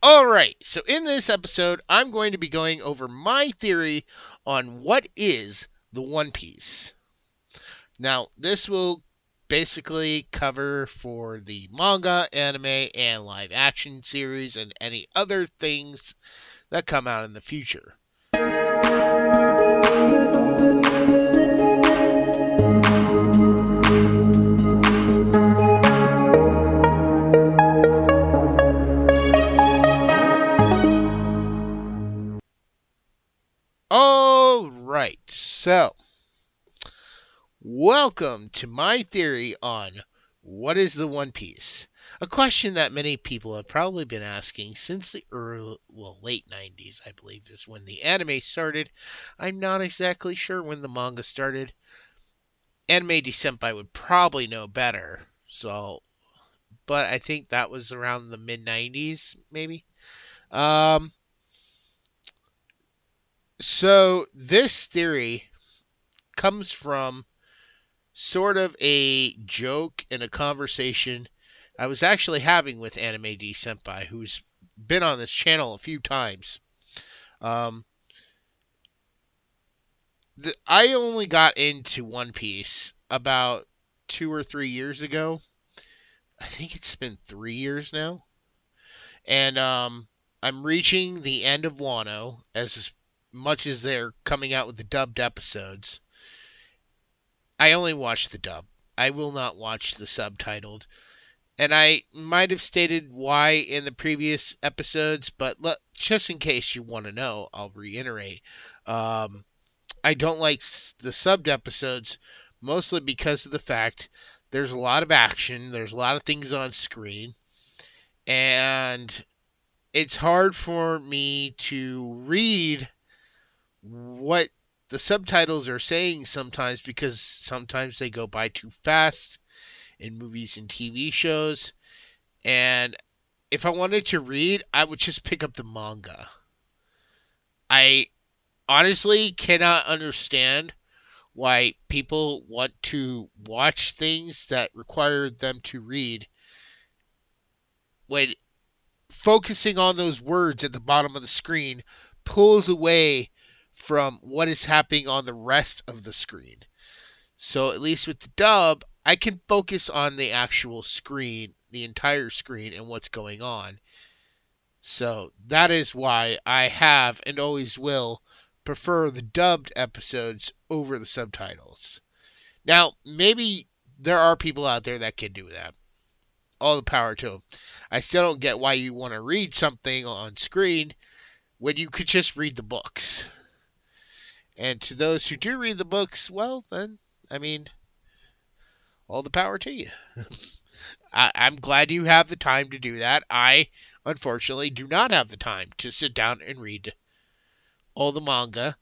Alright, so in this episode, I'm going to be going over my theory on what is the One Piece. Now, this will basically cover for the manga, anime, and live action series and any other things that come out in the future. Alright, so welcome to my theory on what is the One Piece. A question that many people have probably been asking since the late 90s, I believe, is when the anime started. I'm not exactly sure when the manga started. Anime Senpai would probably know better. But I think that was around the mid 90s, maybe. So this theory comes from sort of a joke and a conversation I was actually having with Anime Senpai, who's been on this channel a few times. I only got into One Piece about 2 or 3 years ago. I think it's been 3 years now. And I'm reaching the end of Wano as much as they're coming out with the dubbed episodes. I only watch the dub. I will not watch the subtitled. And I might have stated why in the previous episodes, but just in case you want to know, I'll reiterate. I don't like the subbed episodes, mostly because of the fact there's a lot of action, there's a lot of things on screen, and it's hard for me to read what the subtitles are saying sometimes, because sometimes they go by too fast in movies and TV shows. And if I wanted to read, I would just pick up the manga. I honestly cannot understand why people want to watch things that require them to read when focusing on those words at the bottom of the screen pulls away from what is happening on the rest of the screen. So at least with the dub, I can focus on the actual screen, the entire screen, and what's going on. So that is why I have and always will prefer the dubbed episodes over the subtitles. Now, maybe there are people out there that can do that. All the power to them. I still don't get why you want to read something on screen when you could just read the books. And to those who do read the books, well, then, I mean, all the power to you. I'm glad you have the time to do that. I, unfortunately, do not have the time to sit down and read all the manga.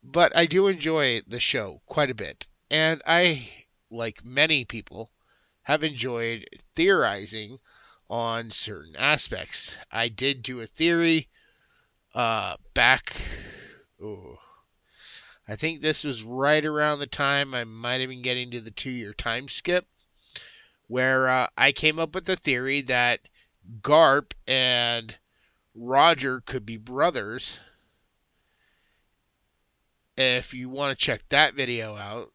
But I do enjoy the show quite a bit. And I, like many people, have enjoyed theorizing on certain aspects. I did do a theory back... I think this was right around the time I might have been getting to the 2-year time skip, where I came up with the theory that Garp and Roger could be brothers. If you want to check that video out,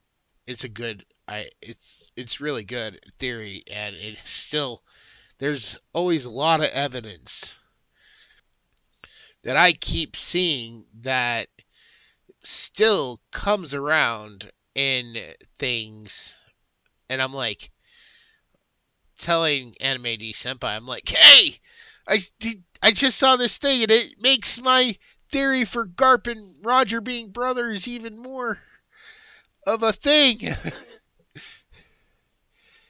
it's really good theory, and there's always a lot of evidence that I keep seeing that still comes around in things. And I'm like telling Anime Senpai, I'm like, hey, I just saw this thing and it makes my theory for Garp and Roger being brothers even more of a thing.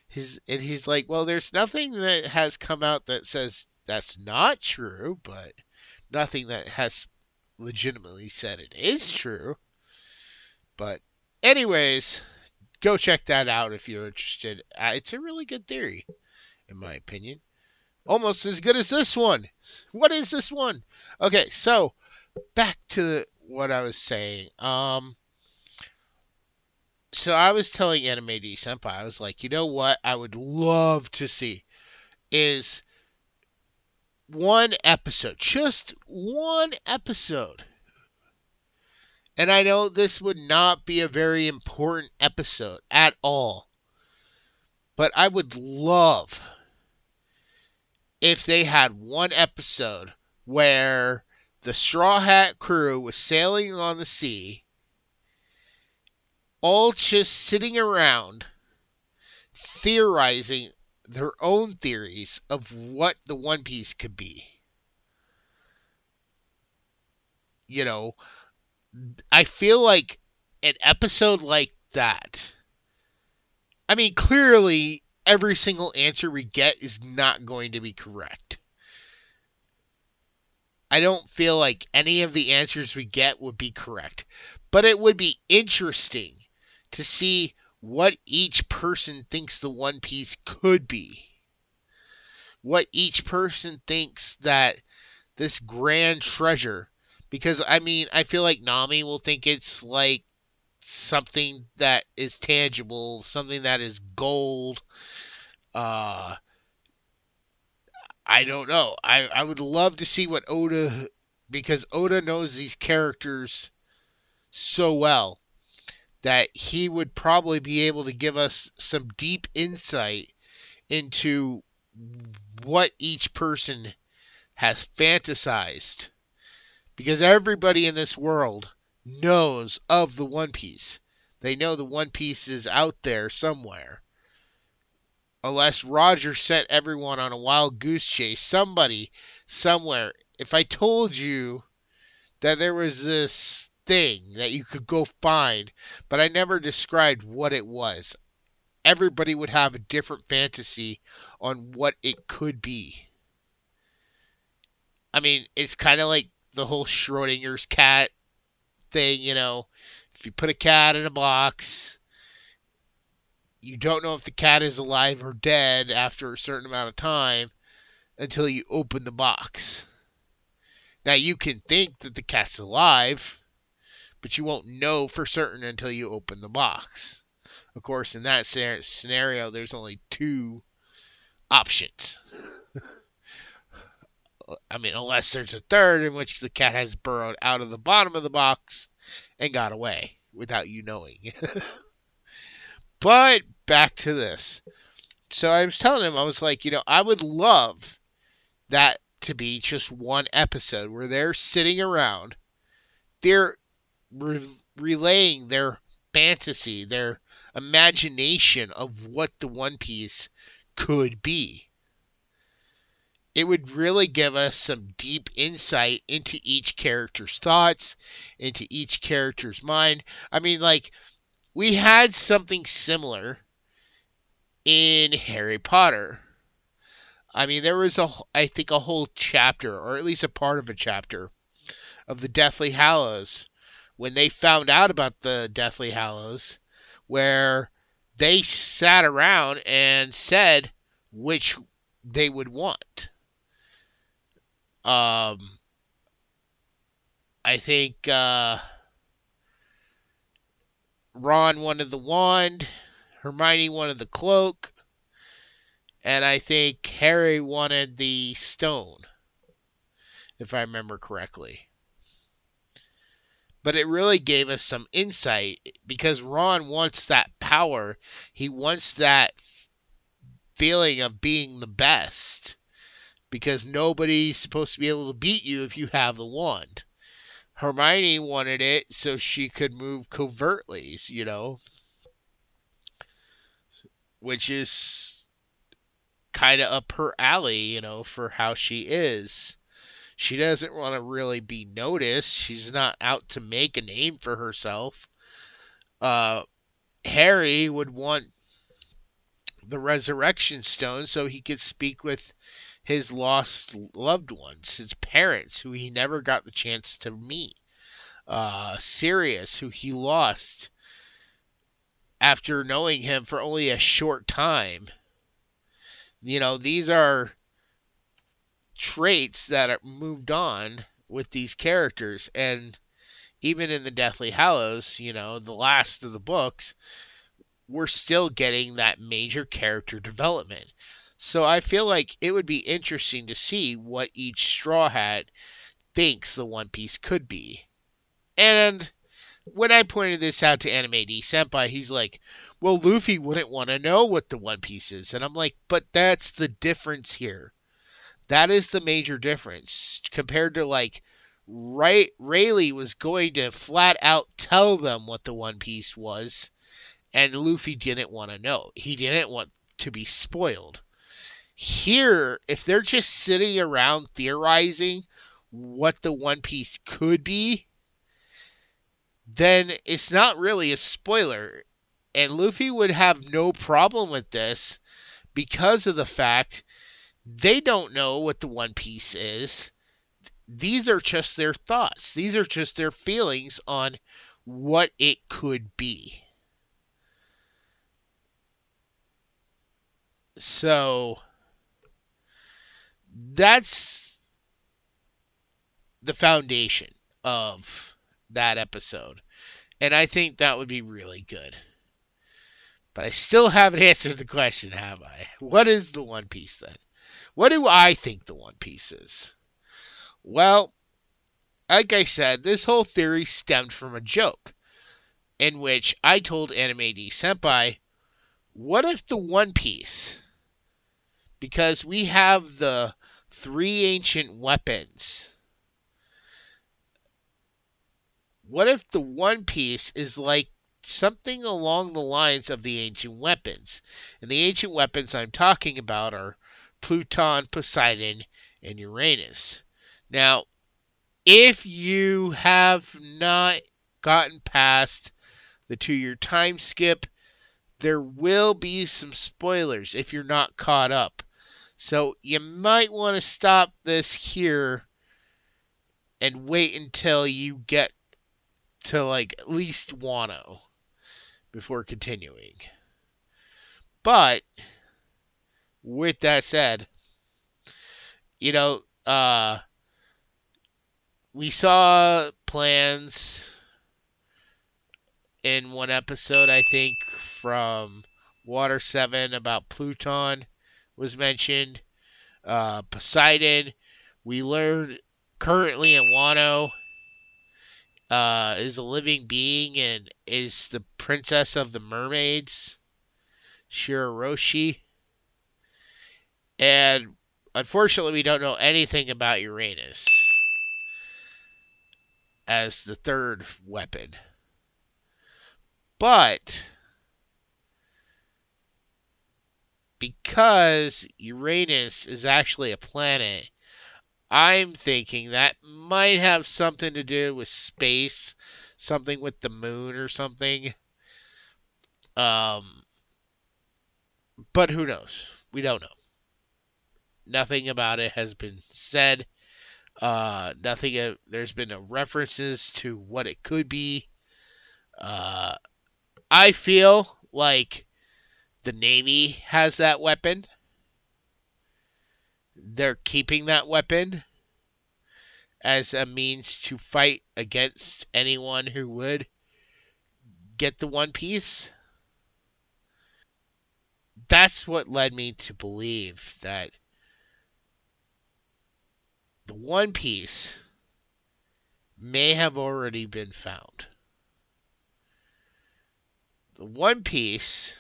He's like, well, there's nothing that has come out that says that's not true, but nothing that has legitimately said it is true. But anyways, go check that out if you're interested. It's a really good theory, in my opinion. Almost as good as this one. What is this one? Okay, so back to what I was saying. So I was telling Anime Senpai, I was like, you know what I would love to see is one episode, just one episode. And I know this would not be a very important episode at all, but I would love if they had one episode where the Straw Hat crew was sailing on the sea, all just sitting around theorizing their own theories of what the One Piece could be. You know, I feel like an episode like that, I mean, clearly every single answer we get is not going to be correct. I don't feel like any of the answers we get would be correct. But it would be interesting to see what each person thinks the One Piece could be. What each person thinks that this grand treasure. Because, I mean, I feel like Nami will think it's like something that is tangible, something that is gold. I don't know. I would love to see what Oda, because Oda knows these characters so well that he would probably be able to give us some deep insight into what each person has fantasized. Because everybody in this world knows of the One Piece. They know the One Piece is out there somewhere. Unless Roger sent everyone on a wild goose chase, somebody, somewhere. If I told you that there was this thing that you could go find, but I never described what it was, everybody would have a different fantasy on what it could be. I mean, it's kind of like the whole Schrodinger's cat thing, you know. If you put a cat in a box, you don't know if the cat is alive or dead after a certain amount of time until you open the box. Now, you can think that the cat's alive, but you won't know for certain until you open the box. Of course, in that scenario, there's only two options. I mean, unless there's a third in which the cat has burrowed out of the bottom of the box and got away without you knowing. But back to this. So I was telling him, I was like, I would love that to be just one episode where they're sitting around, they're relaying their fantasy, their imagination of what the One Piece could be. It would really give us some deep insight into each character's thoughts, into each character's mind. I mean, like, we had something similar in Harry Potter. I mean, there was I think a whole chapter, or at least a part of a chapter, of the Deathly Hallows, when they found out about the Deathly Hallows, where they sat around and said which they would want. I think Ron wanted the wand, Hermione wanted the cloak, and I think Harry wanted the stone, if I remember correctly. But it really gave us some insight, because Ron wants that power. He wants that feeling of being the best, because nobody's supposed to be able to beat you if you have the wand. Hermione wanted it so she could move covertly, which is kind of up her alley, for how she is. She doesn't want to really be noticed. She's not out to make a name for herself. Harry would want the Resurrection Stone so he could speak with his lost loved ones, his parents, who he never got the chance to meet. Sirius, who he lost after knowing him for only a short time. These are traits that are moved on with these characters. And even in the Deathly Hallows, the last of the books, we're still getting that major character development. So I feel like it would be interesting to see what each Straw Hat thinks the One Piece could be. And when I pointed this out to Anime D Senpai, he's like, well, Luffy wouldn't want to know what the One Piece is. And I'm like, but that's the difference here. That is the major difference compared to like Rayleigh was going to flat out tell them what the One Piece was, and Luffy didn't want to know. He didn't want to be spoiled. Here, if they're just sitting around theorizing what the One Piece could be, then it's not really a spoiler. And Luffy would have no problem with this because of the fact they don't know what the One Piece is. These are just their thoughts. These are just their feelings on what it could be. So that's the foundation of that episode. And I think that would be really good. But I still haven't answered the question, have I? What is the One Piece then? What do I think the One Piece is? Well, like I said, this whole theory stemmed from a joke in which I told Anime D Senpai, what if the One Piece, because we have the 3 ancient weapons, what if the One Piece is like something along the lines of the ancient weapons? And the ancient weapons I'm talking about are Pluton, Poseidon, and Uranus. Now, if you have not gotten past the 2-year time skip, there will be some spoilers if you're not caught up. So you might want to stop this here and wait until you get to like at least Wano before continuing. But with that said, you know, we saw plans in one episode, I think, from Water 7 about Pluton was mentioned. Poseidon, we learned currently in Wano, is a living being and is the princess of the mermaids, Shiroroshi. And unfortunately, we don't know anything about Uranus as the 3rd weapon. But because Uranus is actually a planet, I'm thinking that might have something to do with space, something with the moon or something. But who knows? We don't know. Nothing about it has been said. Nothing. There's been no references to what it could be. I feel like the Navy has that weapon. They're keeping that weapon as a means to fight against anyone who would get the One Piece. That's what led me to believe that the One Piece may have already been found. The One Piece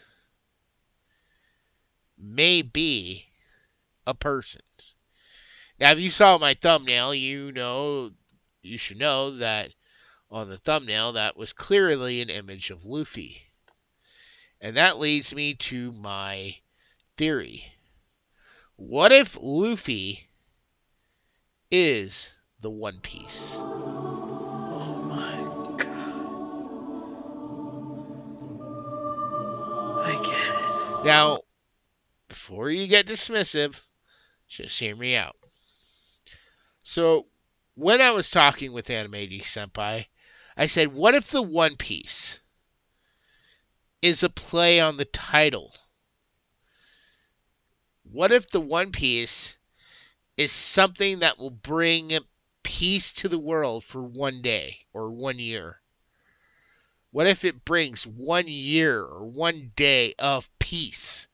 may be a person. Now, if you saw my thumbnail, you should know that on the thumbnail, that was clearly an image of Luffy. And that leads me to my theory. What if Luffy is the One Piece? Oh my god. I get it. Now, before you get dismissive, just hear me out. So, when I was talking with Anime D Senpai, I said, what if the One Piece is a play on the title? What if the One Piece is something that will bring peace to the world for one day or 1 year? What if it brings 1 year or 1 day of peace?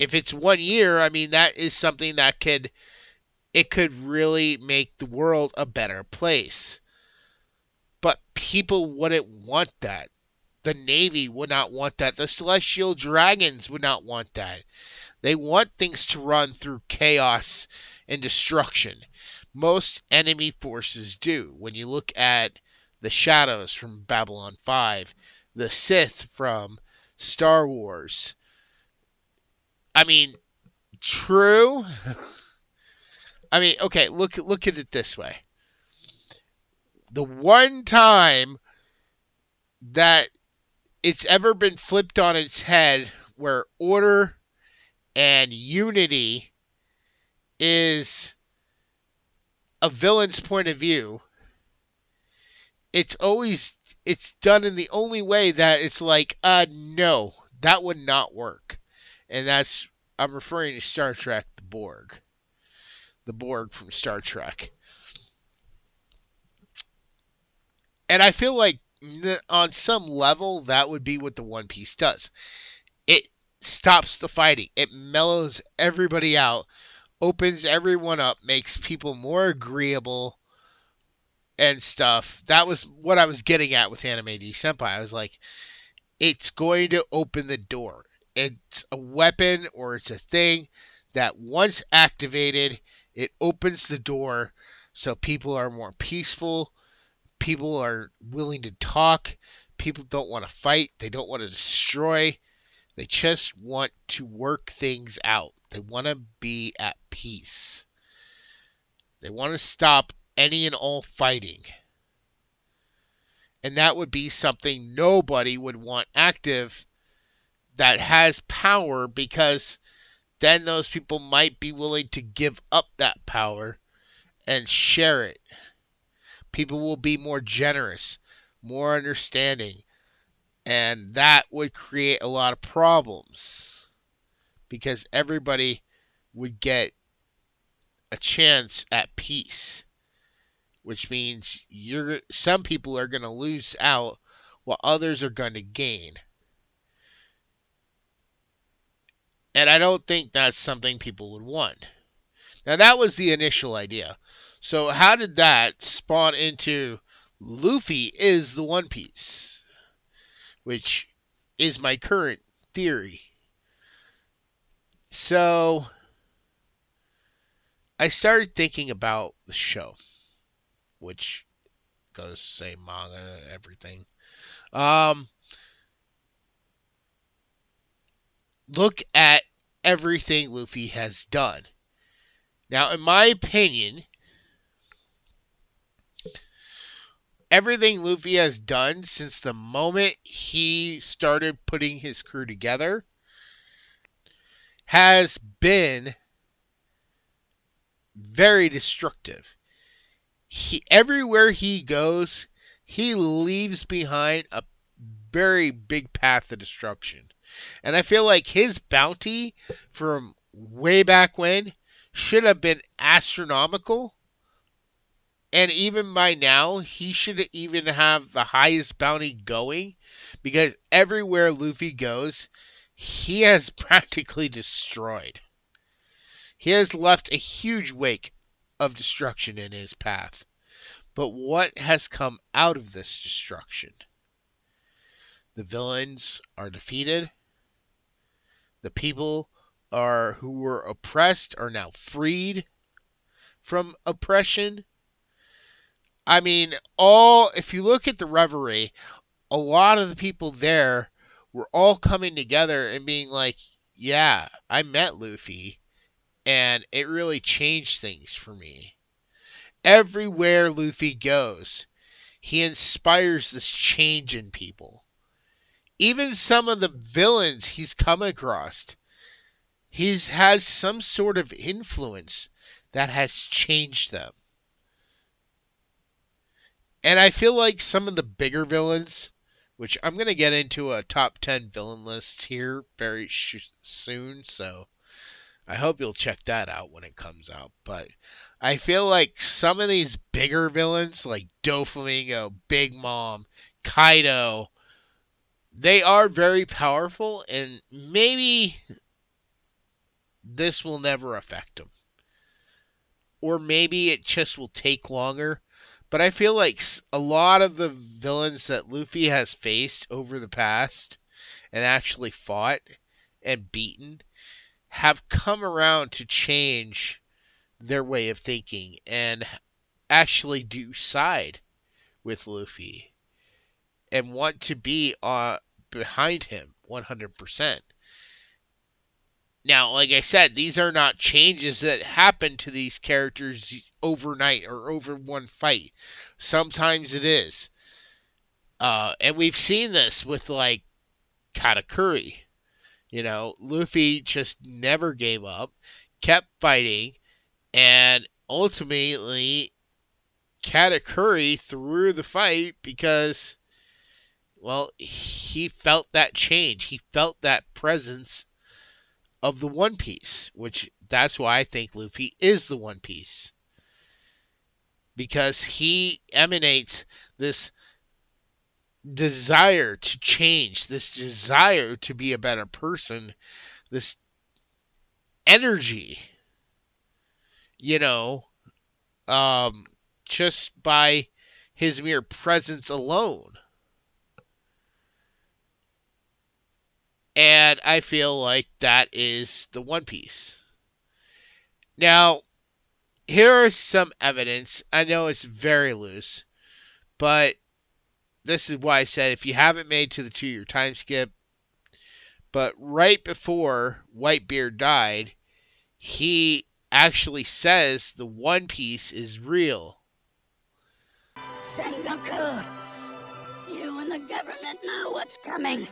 if it's 1 year, I mean, that is something that could really make the world a better place. But people wouldn't want that. The Navy would not want that. The Celestial Dragons would not want that. They want things to run through chaos and destruction. Most enemy forces do. When you look at the Shadows from Babylon 5, the Sith from Star Wars. I mean, true. I mean, okay, look at it this way. The one time that it's ever been flipped on its head where order and unity is a villain's point of view, it's done in the only way that it's like, no, that would not work. And I'm referring to Star Trek, the Borg. The Borg from Star Trek. And I feel like on some level that would be what the One Piece does. It stops the fighting. It mellows everybody out, opens everyone up, makes people more agreeable and stuff. That was what I was getting at with Anime D Senpai. I was like, it's going to open the door. It's a weapon or it's a thing that once activated, it opens the door so people are more peaceful. People are willing to talk. People don't want to fight. They don't want to destroy. They just want to work things out. They want to be at peace. They want to stop any and all fighting. And that would be something nobody would want active that has power, because then those people might be willing to give up that power and share it. People will be more generous, more understanding, and that would create a lot of problems because everybody would get a chance at peace, which means some people are going to lose out while others are going to gain. And I don't think that's something people would want. Now, that was the initial idea. So how did that spawn into Luffy is the One Piece, which is my current theory. So I started thinking about the show, which goes say manga, everything. Look at everything Luffy has done. Now, in my opinion, everything Luffy has done since the moment he started putting his crew together has been very destructive. Everywhere he goes, he leaves behind a very big path of destruction. And I feel like his bounty from way back when should have been astronomical. And even by now, he should even have the highest bounty going, because everywhere Luffy goes, he has practically destroyed. He has left a huge wake of destruction in his path. But what has come out of this destruction? The villains are defeated. The people who were oppressed are now freed from oppression. I mean, if you look at the Reverie, a lot of the people there were all coming together and being like, yeah, I met Luffy, and it really changed things for me. Everywhere Luffy goes, he inspires this change in people. Even some of the villains he's come across, has some sort of influence that has changed them. And I feel like some of the bigger villains, which I'm going to get into a top 10 villain list here very soon, so I hope you'll check that out when it comes out. But I feel like some of these bigger villains, like Doflamingo, Big Mom, Kaido, they are very powerful, and maybe this will never affect him. Or maybe it just will take longer. But I feel like a lot of the villains that Luffy has faced over the past and actually fought and beaten have come around to change their way of thinking and actually do side with Luffy and want to be behind him 100%. Now, like I said, these are not changes that happen to these characters overnight or over one fight. Sometimes it is. And we've seen this with, like, Katakuri. Luffy just never gave up, kept fighting, and ultimately Katakuri threw the fight because, well, he felt that change. He felt that presence of the One Piece, which that's why I think Luffy is the One Piece. Because he emanates this desire to change, this desire to be a better person, this energy, just by his mere presence alone. And I feel like that is the One Piece. Now, here is some evidence. I know it's very loose, but this is why I said if you haven't made to the 2-year time skip, but right before Whitebeard died, he actually says the One Piece is real. Sengoku, you and the government know what's coming.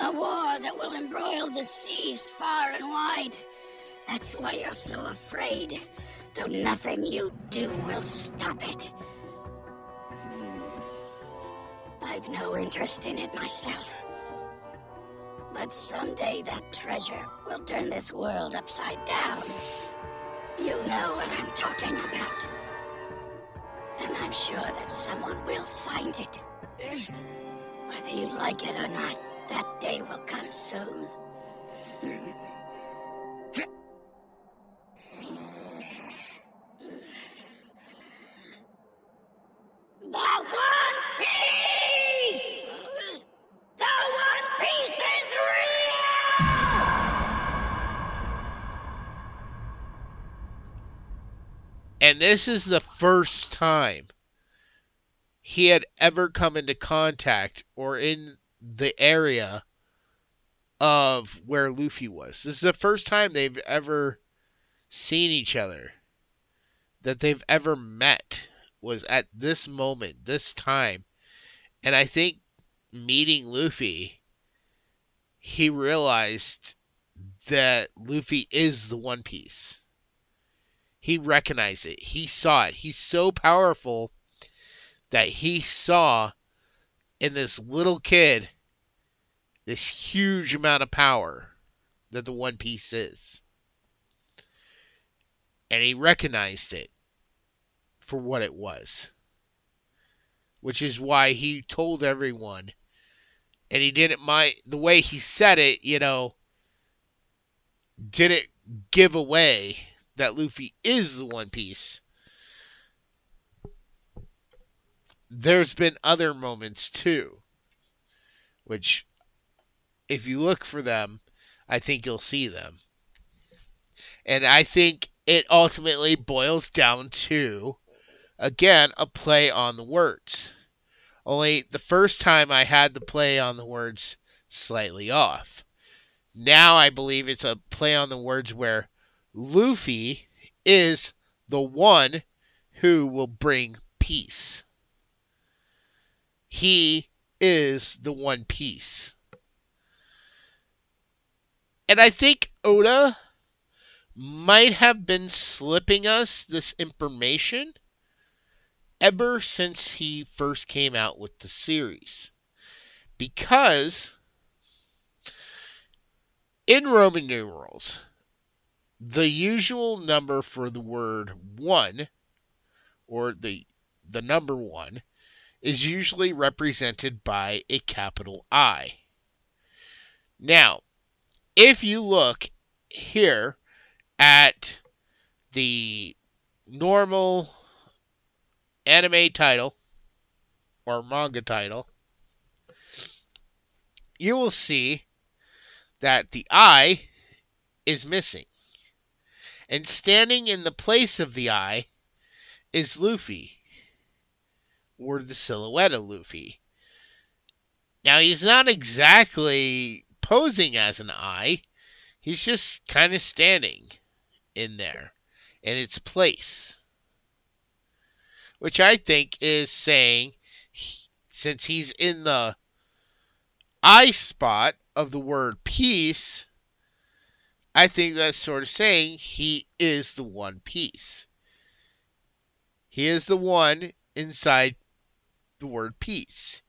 A war that will embroil the seas far and wide. That's why you're so afraid, though nothing you do will stop it. I've no interest in it myself. But someday that treasure will turn this world upside down. You know what I'm talking about. And I'm sure that someone will find it. Whether you like it or not, that day will come soon. The One Piece! The One Piece is real! And this is the first time he had ever come into contact or in the area of where Luffy was. This is the first time they've ever seen each other, that they've ever met, was at this moment, this time. And I think meeting Luffy, he realized that Luffy is the One Piece. He recognized it. He saw it. He's so powerful that he saw in this little kid this huge amount of power that the One Piece is. And he recognized it for what it was. Which is why he told everyone, and he didn't mind, the way he said it, didn't give away that Luffy is the One Piece. There's been other moments too, which if you look for them, I think you'll see them. And I think it ultimately boils down to, again, a play on the words. Only the first time I had the play on the words slightly off. Now I believe it's a play on the words where Luffy is the one who will bring peace. He is the One Piece. And I think Oda might have been slipping us this information ever since he first came out with the series. Because in Roman numerals, the usual number for the word one, or the number one, is usually represented by a capital I. Now, if you look here at the normal anime title or manga title, you will see that the eye is missing. And standing in the place of the eye is Luffy, or the silhouette of Luffy. Now, he's not exactly posing as an eye. He's just kind of standing in there in its place. Which I think is saying, since he's in the eye spot of the word peace, I think that's sort of saying he is the One Piece. He is the one inside the word peace.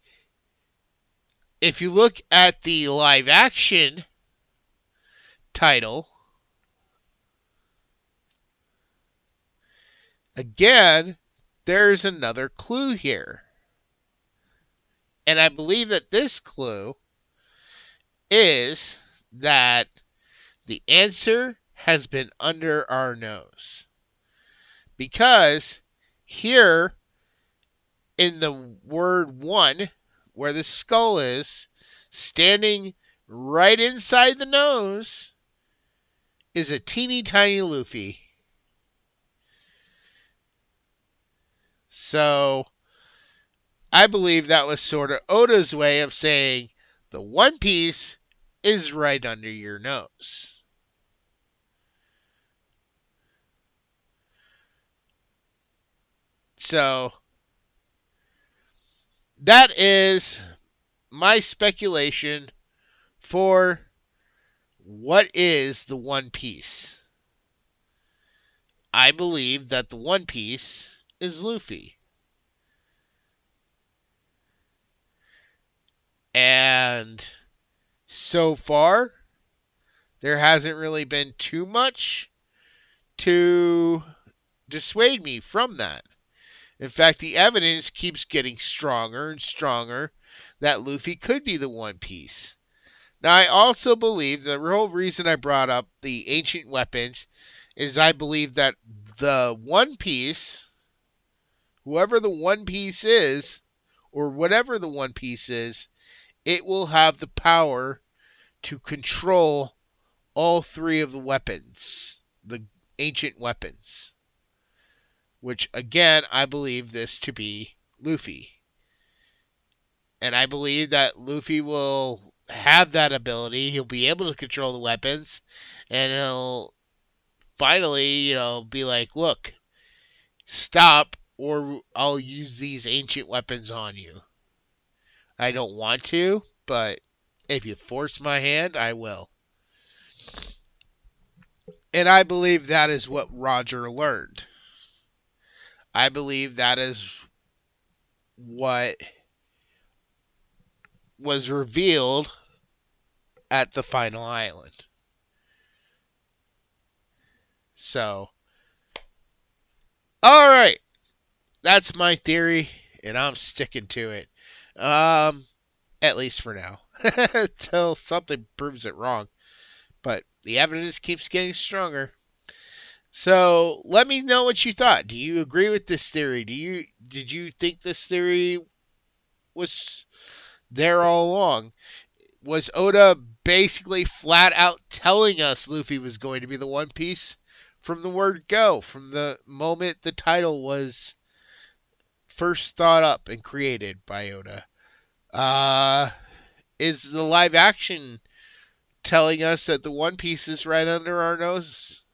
If you look at the live action title, again, there's another clue here. And I believe that this clue is that the answer has been under our nose. Because here in the word one, where the skull is, standing right inside the nose, is a teeny tiny Luffy. So, I believe that was sort of Oda's way of saying the One Piece is right under your nose. So, that is my speculation for what is the One Piece. I believe that the One Piece is Luffy. And so far, there hasn't really been too much to dissuade me from that. In fact, the evidence keeps getting stronger and stronger that Luffy could be the One Piece. Now, I also believe the whole reason I brought up the ancient weapons is I believe that the One Piece, whoever the One Piece is, or whatever the One Piece is, it will have the power to control all three of the weapons, the ancient weapons. Which, again, I believe this to be Luffy. And I believe that Luffy will have that ability. He'll be able to control the weapons. And he'll finally, be like, look, stop or I'll use these ancient weapons on you. I don't want to, but if you force my hand, I will. And I believe that is what Roger learned. I believe that is what was revealed at the final island. So, alright. That's my theory, and I'm sticking to it. At least for now. Until something proves it wrong. But the evidence keeps getting stronger. So, let me know what you thought. Do you agree with this theory? Did you think this theory was there all along? Was Oda basically flat out telling us Luffy was going to be the One Piece from the word go, from the moment the title was first thought up and created by Oda? Is the live action telling us that the One Piece is right under our nose?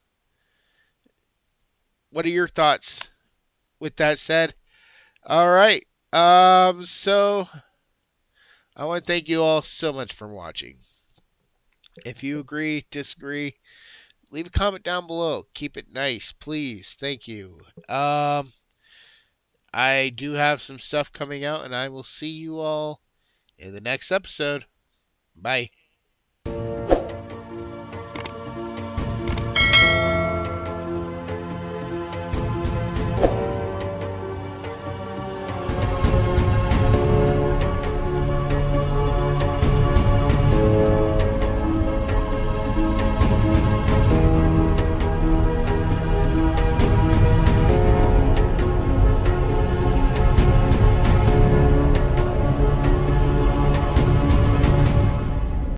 What are your thoughts with that said? All right. So I want to thank you all so much for watching. If you agree, disagree, leave a comment down below. Keep it nice, please. Thank you. I do have some stuff coming out, and I will see you all in the next episode. Bye.